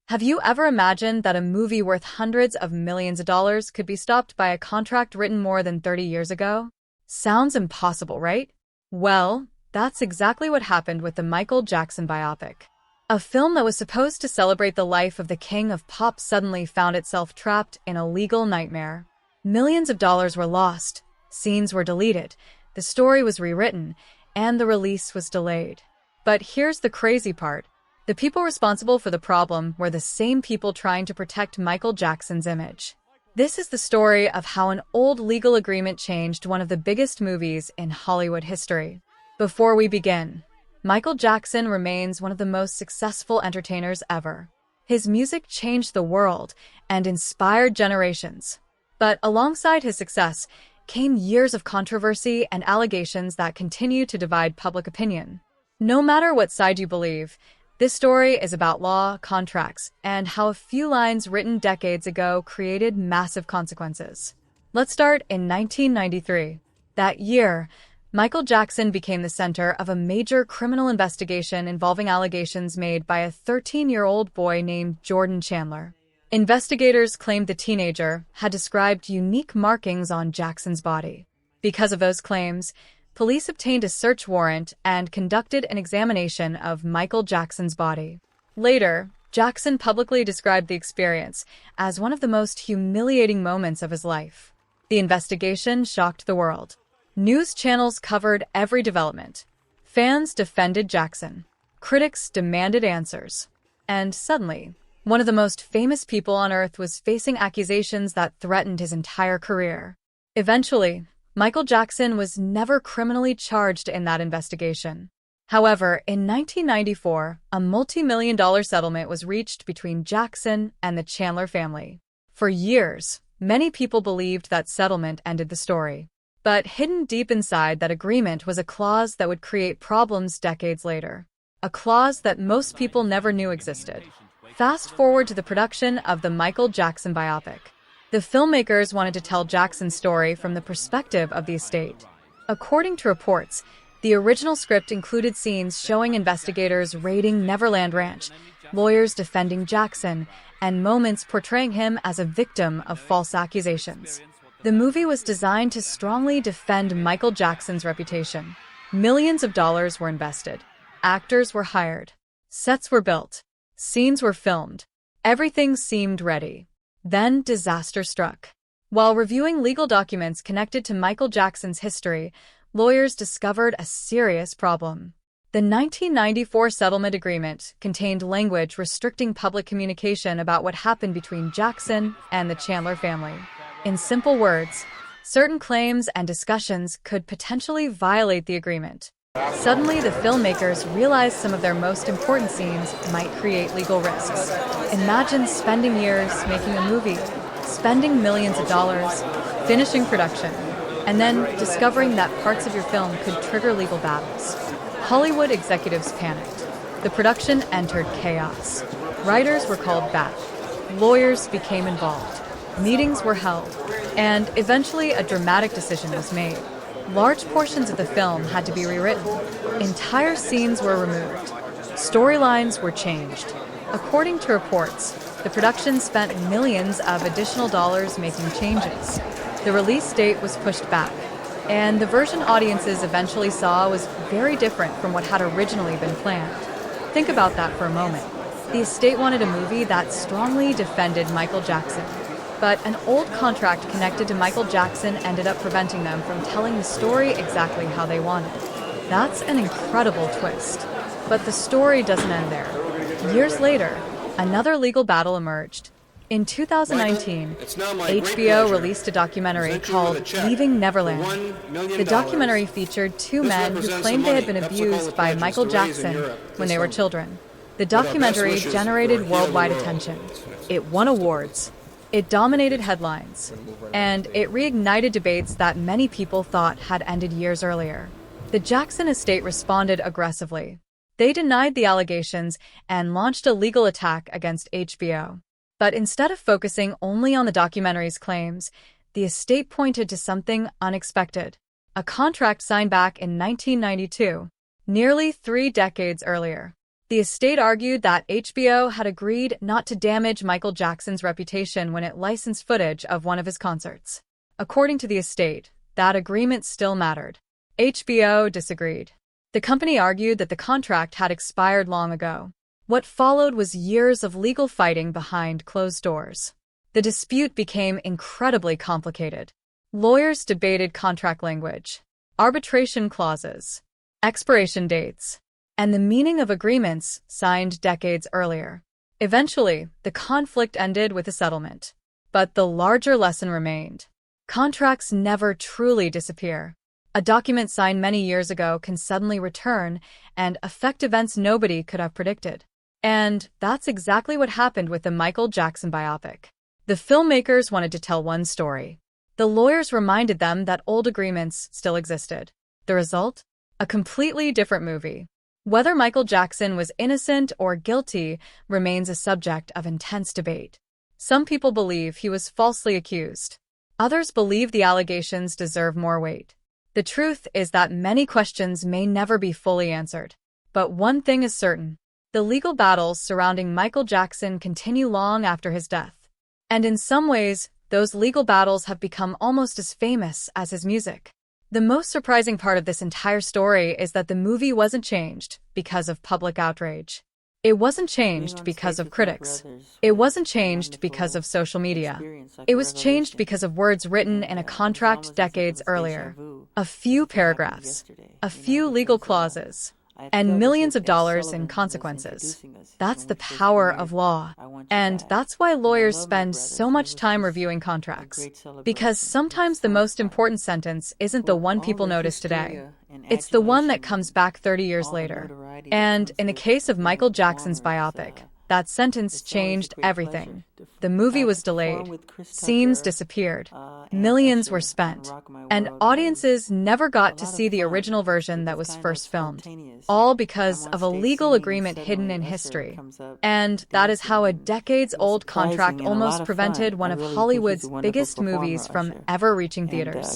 Have you ever imagined that a movie worth hundreds of millions of dollars could be stopped by a contract written more than 30 years ago? Sounds impossible, right? Well, that's exactly what happened with the Michael Jackson biopic. A film that was supposed to celebrate the life of the king of pop suddenly found itself trapped in a legal nightmare. Millions of dollars were lost, scenes were deleted, the story was rewritten, and the release was delayed. But here's the crazy part. The people responsible for the problem were the same people trying to protect Michael Jackson's image. This is the story of how an old legal agreement changed one of the biggest movies in Hollywood history. Before we begin, Michael Jackson remains one of the most successful entertainers ever. His music changed the world and inspired generations. But alongside his success came years of controversy and allegations that continue to divide public opinion. No matter what side you believe, this story is about law, contracts, and how a few lines written decades ago created massive consequences. Let's start in 1993. That year, Michael Jackson became the center of a major criminal investigation involving allegations made by a 13-year-old boy named Jordan Chandler. Investigators claimed the teenager had described unique markings on Jackson's body. Because of those claims, police obtained a search warrant and conducted an examination of Michael Jackson's body. Later, Jackson publicly described the experience as one of the most humiliating moments of his life. The investigation shocked the world. News channels covered every development. Fans defended Jackson. Critics demanded answers. And suddenly, one of the most famous people on Earth was facing accusations that threatened his entire career. Eventually, Michael Jackson was never criminally charged in that investigation. However, in 1994, a multi-million-dollar settlement was reached between Jackson and the Chandler family. For years, many people believed that settlement ended the story. But hidden deep inside that agreement was a clause that would create problems decades later. A clause that most people never knew existed. Fast forward to the production of the Michael Jackson biopic. The filmmakers wanted to tell Jackson's story from the perspective of the estate. According to reports, the original script included scenes showing investigators raiding Neverland Ranch, lawyers defending Jackson, and moments portraying him as a victim of false accusations. The movie was designed to strongly defend Michael Jackson's reputation. Millions of dollars were invested. Actors were hired. Sets were built. Scenes were filmed. Everything seemed ready. Then disaster struck. While reviewing legal documents connected to Michael Jackson's history, lawyers discovered a serious problem. The 1994 settlement agreement contained language restricting public communication about what happened between Jackson and the Chandler family. In simple words, certain claims and discussions could potentially violate the agreement. Suddenly, the filmmakers realized some of their most important scenes might create legal risks. Imagine spending years making a movie, spending millions of dollars, finishing production, and then discovering that parts of your film could trigger legal battles. Hollywood executives panicked. The production entered chaos. Writers were called back. Lawyers became involved. Meetings were held. And eventually, a dramatic decision was made. Large portions of the film had to be rewritten. Entire scenes were removed. Storylines were changed. According to reports, the production spent millions of additional dollars making changes. The release date was pushed back, and the version audiences eventually saw was very different from what had originally been planned. Think about that for a moment. The estate wanted a movie that strongly defended Michael Jackson. But an old contract connected to Michael Jackson ended up preventing them from telling the story exactly how they wanted. That's an incredible twist. But the story doesn't end there. Years later, another legal battle emerged. In 2019, HBO released a documentary called Leaving Neverland. The documentary featured two men who claimed they had been abused by Michael Jackson when they were children. The documentary generated worldwide attention. It won awards. It dominated headlines, and it reignited debates that many people thought had ended years earlier. The Jackson estate responded aggressively. They denied the allegations and launched a legal attack against HBO. But instead of focusing only on the documentary's claims, the estate pointed to something unexpected: a contract signed back in 1992, nearly 3 decades earlier. The estate argued that HBO had agreed not to damage Michael Jackson's reputation when it licensed footage of one of his concerts. According to the estate, that agreement still mattered. HBO disagreed. The company argued that the contract had expired long ago. What followed was years of legal fighting behind closed doors. The dispute became incredibly complicated. Lawyers debated contract language, arbitration clauses, expiration dates, and the meaning of agreements signed decades earlier. Eventually, the conflict ended with a settlement. But the larger lesson remained. Contracts never truly disappear. A document signed many years ago can suddenly return and affect events nobody could have predicted. And that's exactly what happened with the Michael Jackson biopic. The filmmakers wanted to tell one story. The lawyers reminded them that old agreements still existed. The result? A completely different movie. Whether Michael Jackson was innocent or guilty remains a subject of intense debate. Some people believe he was falsely accused. Others believe the allegations deserve more weight. The truth is that many questions may never be fully answered. But one thing is certain. The legal battles surrounding Michael Jackson continue long after his death. And in some ways, those legal battles have become almost as famous as his music. The most surprising part of this entire story is that the movie wasn't changed because of public outrage. It wasn't changed because of critics. It wasn't changed because of social media. It was changed because of words written in a contract decades earlier. A few paragraphs, a few legal clauses, and millions of dollars in consequences. That's the power of law. And that's why lawyers spend so much time reviewing contracts. Because sometimes the most important sentence isn't the one people notice today. It's the one that comes back 30 years later. And in the case of Michael Jackson's biopic, that sentence changed everything. The movie was delayed, scenes disappeared, millions were spent, and audiences never got to see the original version that was first filmed, all because of a legal agreement hidden in history. And that is how a decades-old contract almost prevented one of Hollywood's biggest movies from ever reaching theaters.